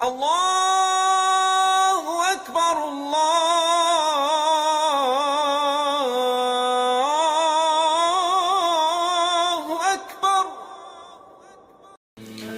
اللہ اکبر اللہ اکبر۔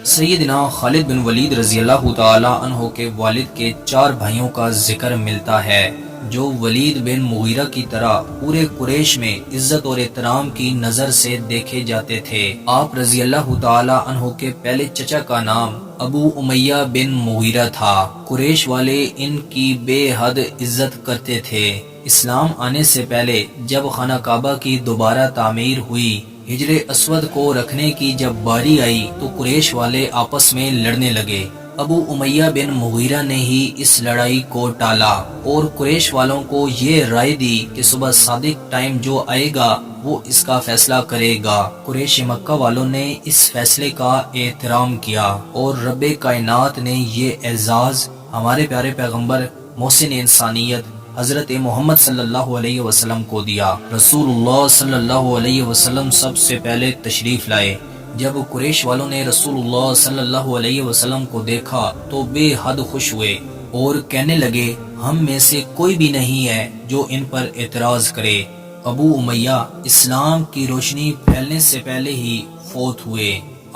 سیدنا خالد بن ولید رضی اللہ تعالی عنہ کے والد کے 4 بھائیوں کا ذکر ملتا ہے جو ولید بن مغیرہ کی طرح پورے قریش میں عزت اور احترام کی نظر سے دیکھے جاتے تھے۔ آپ رضی اللہ تعالی عنہ کے پہلے چچا کا نام ابو امیہ بن مغیرہ تھا۔ قریش والے ان کی بے حد عزت کرتے تھے۔ اسلام آنے سے پہلے جب خانہ کعبہ کی دوبارہ تعمیر ہوئی، حجر اسود کو رکھنے کی جب باری آئی تو قریش والے آپس میں لڑنے لگے۔ ابو امیہ بن مغیرہ نے ہی اس لڑائی کو ٹالا اور قریش والوں کو یہ رائے دی کہ صبح صادق ٹائم جو آئے گا وہ اس کا فیصلہ کرے گا۔ قریش مکہ والوں نے اس فیصلے کا احترام کیا اور رب کائنات نے یہ اعزاز ہمارے پیارے پیغمبر محسن انسانیت حضرت محمد صلی اللہ علیہ وسلم کو دیا۔ رسول اللہ صلی اللہ علیہ وسلم سب سے پہلے تشریف لائے۔ جب قریش والوں نے رسول اللہ صلی اللہ علیہ وسلم کو دیکھا تو بے حد خوش ہوئے اور کہنے لگے ہم میں سے کوئی بھی نہیں ہے جو ان پر اعتراض کرے۔ ابو امیہ اسلام کی روشنی پھیلنے سے پہلے ہی فوت ہوئے۔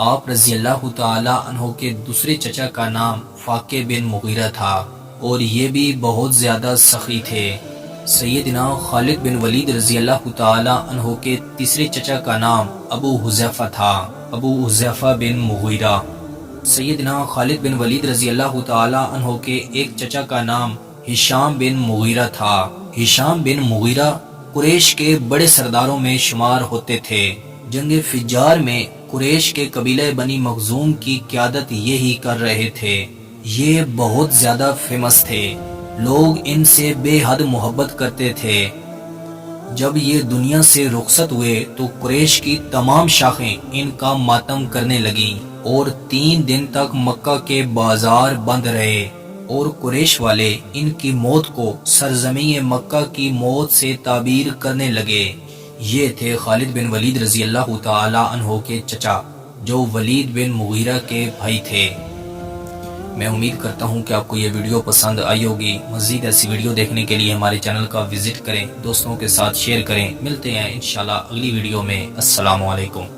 آپ رضی اللہ تعالی عنہ کے دوسرے چچا کا نام فاقہ بن مغیرہ تھا اور یہ بھی بہت زیادہ سخی تھے۔ سیدنا خالد بن ولید رضی اللہ تعالی عنہ کے تیسرے چچا کا نام ابو حذیفہ تھا، ابو حذیفہ بن مغیرہ۔ سیدنا خالد بن ولید رضی اللہ تعالی عنہ کے ایک چچا کا نام ہشام بن مغیرہ تھا۔ ہشام بن مغیرہ قریش کے بڑے سرداروں میں شمار ہوتے تھے۔ جنگ فجار میں قریش کے قبیلہ بنی مخزوم کی قیادت یہی کر رہے تھے۔ یہ بہت زیادہ فیمس تھے، لوگ ان سے بے حد محبت کرتے تھے۔ جب یہ دنیا سے رخصت ہوئے تو قریش کی تمام شاخیں ان کا ماتم کرنے لگیں اور 3 دن تک مکہ کے بازار بند رہے اور قریش والے ان کی موت کو سرزمین مکہ کی موت سے تعبیر کرنے لگے۔ یہ تھے خالد بن ولید رضی اللہ تعالی عنہ کے چچا جو ولید بن مغیرہ کے بھائی تھے۔ میں امید کرتا ہوں کہ آپ کو یہ ویڈیو پسند آئی ہوگی۔ مزید ایسی ویڈیو دیکھنے کے لیے ہمارے چینل کا وزٹ کریں، دوستوں کے ساتھ شیئر کریں۔ ملتے ہیں انشاءاللہ اگلی ویڈیو میں۔ السلام علیکم۔